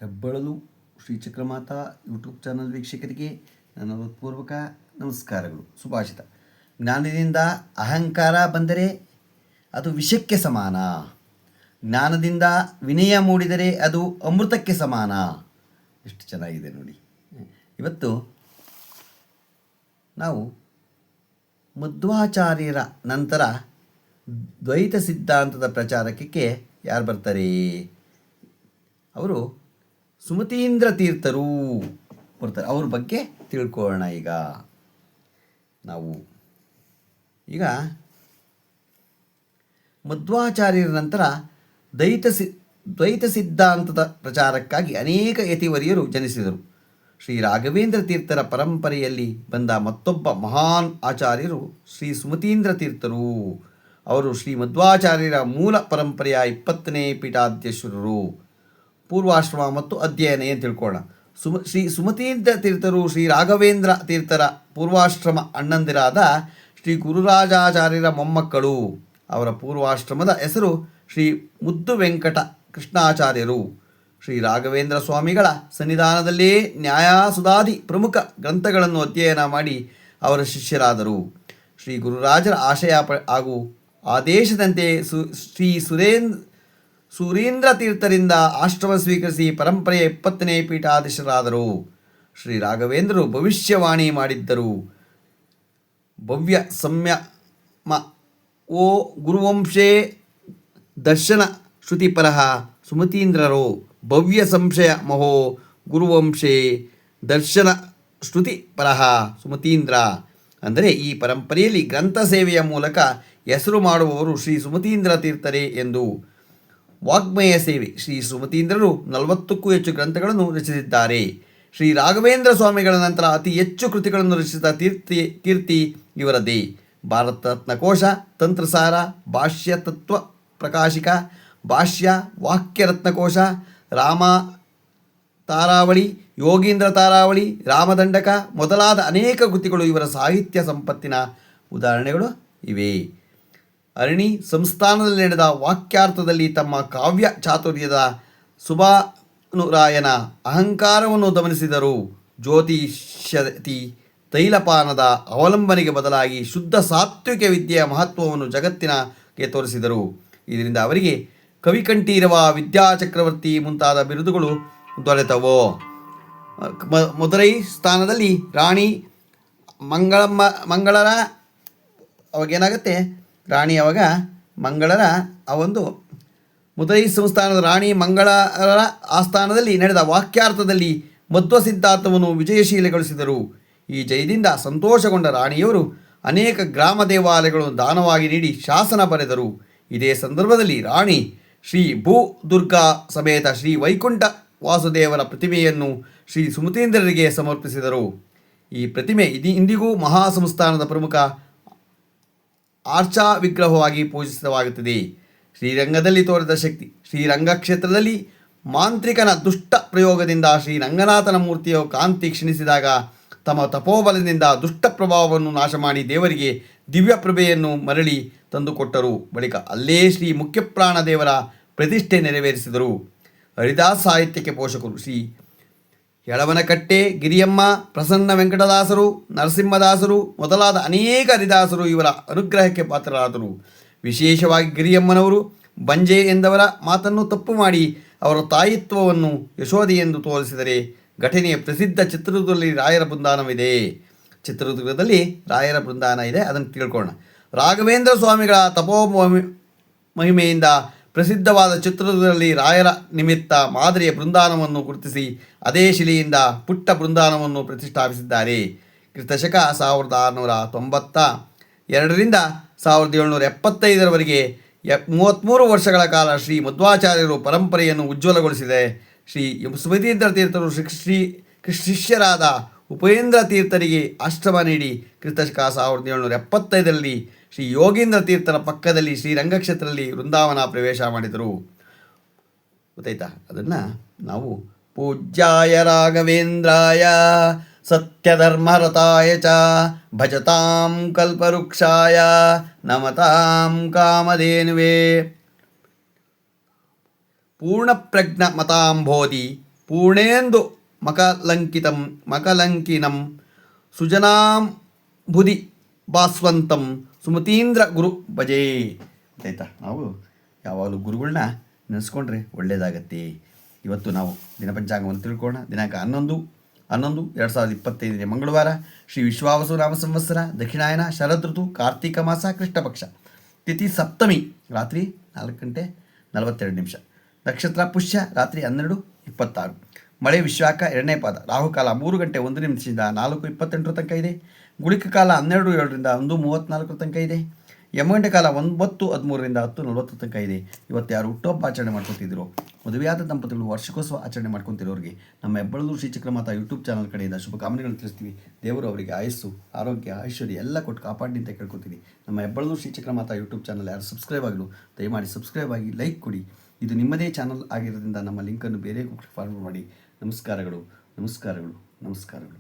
ಹೆಬ್ಬಳಲು Shri Chakramata YouTube channel ವೀಕ್ಷಕರಿಗೆ ನನ್ನ ಹೃತ್ಪೂರ್ವಕ ನಮಸ್ಕಾರಗಳು. ಸುಭಾಷಿತ: ಜ್ಞಾನದಿಂದ ಅಹಂಕಾರ ಬಂದರೆ ಅದು ವಿಷಕ್ಕೆ ಸಮಾನ, ಜ್ಞಾನದಿಂದ ವಿನಯ ಮೂಡಿದರೆ ಅದು ಅಮೃತಕ್ಕೆ ಸಮಾನ. ಎಷ್ಟು ಚೆನ್ನಾಗಿದೆ ನೋಡಿ. ಇವತ್ತು ನಾವು ಮಧ್ವಾಚಾರ್ಯರ ನಂತರ ದ್ವೈತ ಸಿದ್ಧಾಂತದ ಪ್ರಚಾರಕ್ಕೆ ಯಾರು ಬರ್ತಾರೆ? ಅವರು ಸುಮತೀಂದ್ರ ತೀರ್ಥರು ಬರ್ತಾರೆ. ಅವ್ರ ಬಗ್ಗೆ ತಿಳ್ಕೊಳ್ಳೋಣ. ಈಗ ಮಧ್ವಾಚಾರ್ಯರ ನಂತರ ದ್ವೈತ ಸಿದ್ಧಾಂತದ ಪ್ರಚಾರಕ್ಕಾಗಿ ಅನೇಕ ಯತಿವರ್ಯರು ಜನಿಸಿದರು. ಶ್ರೀ ರಾಘವೇಂದ್ರ ತೀರ್ಥರ ಪರಂಪರೆಯಲ್ಲಿ ಬಂದ ಮತ್ತೊಬ್ಬ ಮಹಾನ್ ಆಚಾರ್ಯರು ಶ್ರೀ ಸುಮತೀಂದ್ರ ತೀರ್ಥರು. ಅವರು ಶ್ರೀ ಮಧ್ವಾಚಾರ್ಯರ ಮೂಲ ಪರಂಪರೆಯ 20ನೇ ಪೀಠಾಧ್ಯಕ್ಷರು. ಪೂರ್ವಾಶ್ರಮ ಮತ್ತು ಅಧ್ಯಯನ ಏನು ತಿಳ್ಕೊಳ್ಳೋಣ. ಶ್ರೀ ಸುಮತೀಂದ್ರ ತೀರ್ಥರು ಶ್ರೀ ರಾಘವೇಂದ್ರ ತೀರ್ಥರ ಪೂರ್ವಾಶ್ರಮ ಅಣ್ಣಂದಿರಾದ ಶ್ರೀ ಗುರುರಾಜಾಚಾರ್ಯರ ಮೊಮ್ಮಕ್ಕಳು. ಅವರ ಪೂರ್ವಾಶ್ರಮದ ಹೆಸರು ಶ್ರೀ ಮುದ್ದು ವೆಂಕಟ ಕೃಷ್ಣಾಚಾರ್ಯರು. ಶ್ರೀ ರಾಘವೇಂದ್ರ ಸ್ವಾಮಿಗಳ ಸನ್ನಿಧಾನದಲ್ಲೇ ನ್ಯಾಯಸುಧಾದಿ ಪ್ರಮುಖ ಗ್ರಂಥಗಳನ್ನು ಅಧ್ಯಯನ ಮಾಡಿ ಅವರ ಶಿಷ್ಯರಾದರು. ಶ್ರೀ ಗುರುರಾಜರ ಆಶಯ ಹಾಗೂ ಆದೇಶದಂತೆ ಶ್ರೀ ಸುರೇಂದ್ರ ತೀರ್ಥರಿಂದ ಆಶ್ರಮ ಸ್ವೀಕರಿಸಿ ಪರಂಪರೆಯ 20ನೇ ಪೀಠಾಧೀಶರಾದರು. ಶ್ರೀ ರಾಘವೇಂದ್ರರು ಭವಿಷ್ಯವಾಣಿ ಮಾಡಿದ್ದರು. ಭವ್ಯ ಸಂಯಮ ಓ ಗುರುವಂಶೇ ದರ್ಶನ ಶ್ರುತಿಪರಃ ಸುಮತೀಂದ್ರರೋ ಭವ್ಯ ಸಂಶಯ ಮಹೋ ಗುರುವಂಶೇ ದರ್ಶನ ಶ್ರುತಿಪರಃ ಸುಮತೀಂದ್ರ. ಅಂದರೆ ಈ ಪರಂಪರೆಯಲ್ಲಿ ಗ್ರಂಥ ಸೇವೆಯ ಮೂಲಕ ಹೆಸರು ಮಾಡುವವರು ಶ್ರೀ ಸುಮತೀಂದ್ರ ತೀರ್ಥರೇ ಎಂದು. ವಾಗ್ಮಯ ಸೇವೆ: ಶ್ರೀ ಸುಮತೀಂದ್ರರು 40ಕ್ಕೂ ಹೆಚ್ಚು ಗ್ರಂಥಗಳನ್ನು ರಚಿಸಿದ್ದಾರೆ. ಶ್ರೀ ರಾಘವೇಂದ್ರ ಸ್ವಾಮಿಗಳ ನಂತರ ಅತಿ ಹೆಚ್ಚು ಕೃತಿಗಳನ್ನು ರಚಿಸಿದ ಕೀರ್ತಿ ಇವರದೇ. ಭಾರತ ರತ್ನಕೋಶ, ತಂತ್ರಸಾರ, ಭಾಷ್ಯ ತತ್ವ ಪ್ರಕಾಶಿಕ, ಭಾಷ್ಯ, ವಾಕ್ಯ ರತ್ನಕೋಶ, ರಾಮ ತಾರಾವಳಿ, ಯೋಗೀಂದ್ರ ತಾರಾವಳಿ, ರಾಮದಂಡಕ ಮೊದಲಾದ ಅನೇಕ ಕೃತಿಗಳು ಇವರ ಸಾಹಿತ್ಯ ಸಂಪತ್ತಿನ ಉದಾಹರಣೆಗಳು ಇವೆ. ಅರಣಿ ಸಂಸ್ಥಾನದಲ್ಲಿ ನಡೆದ ವಾಕ್ಯಾರ್ಥದಲ್ಲಿ ತಮ್ಮ ಕಾವ್ಯ ಚಾತುರ್ಯದ ಸುಬಾನುರಾಯನ ಅಹಂಕಾರವನ್ನು ಗಮನಿಸಿದರು. ಜ್ಯೋತಿಷ್ಯತಿ ತೈಲಪಾನದ ಅವಲಂಬನೆಗೆ ಬದಲಾಗಿ ಶುದ್ಧ ಸಾತ್ವಿಕ ವಿದ್ಯೆಯ ಮಹತ್ವವನ್ನು ಜಗತ್ತಿನಗೆ ತೋರಿಸಿದರು. ಇದರಿಂದ ಅವರಿಗೆ ಕವಿಕಂಠೀರವ, ವಿದ್ಯಾಚಕ್ರವರ್ತಿ ಮುಂತಾದ ಬಿರುದುಗಳು ದೊರೆತವು. ಮದುರೈ ಸ್ಥಾನದಲ್ಲಿ ರಾಣಿ ಮಂಗಳರ ಅವಾಗೇನಾಗುತ್ತೆ, ರಾಣಿ ಅವಾಗ ಮಂಗಳರ ಮದುರೈ ಸಂಸ್ಥಾನದ ರಾಣಿ ಮಂಗಳರ ಆಸ್ಥಾನದಲ್ಲಿ ನಡೆದ ವಾಕ್ಯಾರ್ಥದಲ್ಲಿ ಮಧ್ವ ಸಿದ್ಧಾಂತವನ್ನು ವಿಜಯಶೀಲಗೊಳಿಸಿದರು. ಈ ಜಯದಿಂದ ಸಂತೋಷಗೊಂಡ ರಾಣಿಯವರು ಅನೇಕ ಗ್ರಾಮ ದೇವಾಲಯಗಳನ್ನು ದಾನವಾಗಿ ನೀಡಿ ಶಾಸನ ಬರೆದರು. ಇದೇ ಸಂದರ್ಭದಲ್ಲಿ ರಾಣಿ ಶ್ರೀ ಭೂ ದುರ್ಗಾ ಸಮೇತ ಶ್ರೀ ವೈಕುಂಠ ವಾಸುದೇವರ ಪ್ರತಿಮೆಯನ್ನು ಶ್ರೀ ಸುಮತೀಂದ್ರರಿಗೆ ಸಮರ್ಪಿಸಿದರು. ಈ ಪ್ರತಿಮೆ ಇಂದಿಗೂ ಮಹಾಸಂಸ್ಥಾನದ ಪ್ರಮುಖ ಆರ್ಚಾ ವಿಗ್ರಹವಾಗಿ ಪೂಜಿಸಲಾಗುತ್ತದೆ. ಶ್ರೀರಂಗದಲ್ಲಿ ತೋರಿದ ಶಕ್ತಿ: ಶ್ರೀರಂಗ ಕ್ಷೇತ್ರದಲ್ಲಿ ಮಾಂತ್ರಿಕನ ದುಷ್ಟ ಪ್ರಯೋಗದಿಂದ ಶ್ರೀ ರಂಗನಾಥನ ಮೂರ್ತಿಯ ಕಾಂತಿ ಕ್ಷೀಣಿಸಿದಾಗ ತಮ್ಮ ತಪೋಬಲದಿಂದ ದುಷ್ಟ ಪ್ರಭಾವವನ್ನು ನಾಶ ಮಾಡಿ ದೇವರಿಗೆ ದಿವ್ಯ ಪ್ರಭೆಯನ್ನು ಮರಳಿ ತಂದುಕೊಟ್ಟರು. ಬಳಿಕ ಅಲ್ಲೇ ಶ್ರೀ ಮುಖ್ಯಪ್ರಾಣ ದೇವರ ಪ್ರತಿಷ್ಠೆ ನೆರವೇರಿಸಿದರು. ಹರಿದಾಸ್ ಸಾಹಿತ್ಯಕ್ಕೆ ಪೋಷಕರು: ಶ್ರೀ ಯಳವನಕಟ್ಟೆ ಗಿರಿಯಮ್ಮ, ಪ್ರಸನ್ನ ವೆಂಕಟದಾಸರು, ನರಸಿಂಹದಾಸರು ಮೊದಲಾದ ಅನೇಕ ಹರಿದಾಸರು ಇವರ ಅನುಗ್ರಹಕ್ಕೆ ಪಾತ್ರರಾದರು. ವಿಶೇಷವಾಗಿ ಗಿರಿಯಮ್ಮನವರು ಬಂಜೆ ಎಂದವರ ಮಾತನ್ನು ತಪ್ಪು ಮಾಡಿ ಅವರ ತಾಯಿತ್ವವನ್ನು ಯಶೋಧಿ ಎಂದು ತೋರಿಸಿದರೆ ಘಟನೆಯ ಪ್ರಸಿದ್ಧ ಚಿತ್ರದುರ್ಗದಲ್ಲಿ ರಾಯರ ಬೃಂದಾವನವಿದೆ. ಚಿತ್ರದುರ್ಗದಲ್ಲಿ ರಾಯರ ಬೃಂದಾವನ ಇದೆ, ಅದನ್ನು ತಿಳ್ಕೊಳ್ಳೋಣ. ರಾಘವೇಂದ್ರ ಸ್ವಾಮಿಗಳ ತಪೋ ಮಹಿಮೆಯಿಂದ ಪ್ರಸಿದ್ಧವಾದ ಚಿತ್ರದುರ್ಗದಲ್ಲಿ ರಾಯರ ನಿಮಿತ್ತ ಮಾದರಿಯ ಬೃಂದಾವನವನ್ನು ಗುರುತಿಸಿ ಅದೇ ಶಿಲೆಯಿಂದ ಪುಟ್ಟ ಬೃಂದಾವನವನ್ನು ಪ್ರತಿಷ್ಠಾಪಿಸಿದ್ದಾರೆ. ಕ್ರಿಸ್ತಶಕ 1692ರಿಂದ 1775ರವರೆಗೆ 33 ವರ್ಷಗಳ ಕಾಲ ಶ್ರೀ ಮಧ್ವಾಚಾರ್ಯರು ಪರಂಪರೆಯನ್ನು ಉಜ್ವಲಗೊಳಿಸಿದೆ. ಶ್ರೀ ಸುಮತೀಂದ್ರ ತೀರ್ಥರು ಶಿಷ್ಯರಾದ ಉಪೇಂದ್ರ ತೀರ್ಥರಿಗೆ ಆಶ್ರಮ ನೀಡಿ ಕ್ರಿಸ್ತಶಕ 1775ರಲ್ಲಿ ಶ್ರೀ ಯೋಗೀಂದ್ರ ತೀರ್ಥರ ಪಕ್ಕದಲ್ಲಿ ಶ್ರೀರಂಗಕ್ಷೇತ್ರದಲ್ಲಿ ವೃಂದಾವನ ಪ್ರವೇಶ ಮಾಡಿದರು. ಗೊತ್ತಾಯ್ತಾ? ಅದನ್ನು ನಾವು ಪೂಜ್ಯಾಯ ರಾಘವೇಂದ್ರಾಯ ಸತ್ಯಧರ್ಮರತಾಯ ಚ ಭಜತಾಂ ಕಲ್ಪವೃಕ್ಷಾಯ ನಮತಾಂ ಕಾಮಧೇನುವೇ ಪೂರ್ಣಪ್ರಜ್ಞ ಮತಾಂಬೋಧಿ ಪೂರ್ಣೇಂದು ಮಕಲಂಕಿತಂ ಮಕಲಂಕಿನಂ ಸುಜನಾಂಬುಧಿ ಭಾಸ್ವಂತಂ ಸುಮತೀಂದ್ರ ಗುರು ಭಜೇ. ಆಯ್ತಾ, ನಾವು ಯಾವಾಗಲೂ ಗುರುಗಳನ್ನ ನೆನೆಸ್ಕೊಂಡ್ರೆ ಒಳ್ಳೆಯದಾಗತ್ತೆ. ಇವತ್ತು ನಾವು ದಿನಪಂಚಾಂಗವನ್ನು ತಿಳ್ಕೊಳ್ಳೋಣ. ದಿನಾಂಕ 11/11/2025 ಮಂಗಳವಾರ, ಶ್ರೀ ವಿಶ್ವಾವಸು ನಾಮ ಸಂವತ್ಸರ, ದಕ್ಷಿಣಾಯನ, ಶರದ್ ಋತು, ಕಾರ್ತಿಕ ಮಾಸ, ಕೃಷ್ಣಪಕ್ಷ, ತಿಥಿ ಸಪ್ತಮಿ, ರಾತ್ರಿ 4:42. ನಕ್ಷತ್ರ ಪುಷ್ಯ, ರಾತ್ರಿ 12:26. ಮಳೆ ವಿಶ್ವಾಕ, 2ನೇ ಪಾದ. ರಾಹುಕಾಲ 3:01 4:28 ತನಕ ಇದೆ. ಗುಳಿಕ ಕಾಲ 12:07 1:34 ತನಕ ಇದೆ. ಯಮಗಂಟೆ ಕಾಲ 9:13 10:40 ತನಕ ಇದೆ. ಇವತ್ತು ಯಾರು ಹುಟ್ಟುಹಬ್ಬ ಆಚರಣೆ ಮಾಡ್ಕೊತಿದ್ರು, ಮದುವೆಯಾದ ದಂಪತಿಗಳು ವಾರ್ಷಿಕೋತ್ಸವ ಆಚರಣೆ ಮಾಡ್ಕೊತಿರೋರಿಗೆ ನಮ್ಮ ಹೆಬ್ಬಳೂರು ಶ್ರೀ ಚಕ್ರಮಾತಾ ಯೂಟ್ಯೂಬ್ ಚಾನಲ್ ಕಡೆಯಿಂದ ಶುಭಕಾಮನೆಗಳನ್ನು ತಿಳಿಸ್ತೀವಿ. ದೇವರು ಅವರಿಗೆ ಆಯಸ್ಸು, ಆರೋಗ್ಯ, ಐಶ್ವರ್ಯ ಎಲ್ಲ ಕೊಟ್ಟು ಕಾಪಾಡಿ ಅಂತ ಕೇಳ್ಕೊತೀವಿ. ನಮ್ಮ ಹೆಬ್ಬಳೂರು ಶ್ರೀ ಚಕ್ರಮಾತಾ ಯೂಟ್ಯೂಬ್ ಚಾನಲ್ ಯಾರು ಸಬ್ಸ್ಕ್ರೈಬ್ ಆಗಲು ದಯಮಾಡಿ ಸಬ್ಸ್ಕ್ರೈಬ್ ಆಗಿ, ಲೈಕ್ ಕೊಡಿ. ಇದು ನಿಮ್ಮದೇ ಚಾನಲ್ ಆಗಿರೋದ್ರಿಂದ ನಮ್ಮ ಲಿಂಕನ್ನು ಬೇರೆ ಫಾರ್ವರ್ಡ್ ಮಾಡಿ. ನಮಸ್ಕಾರಗಳು, ನಮಸ್ಕಾರಗಳು, ನಮಸ್ಕಾರಗಳು.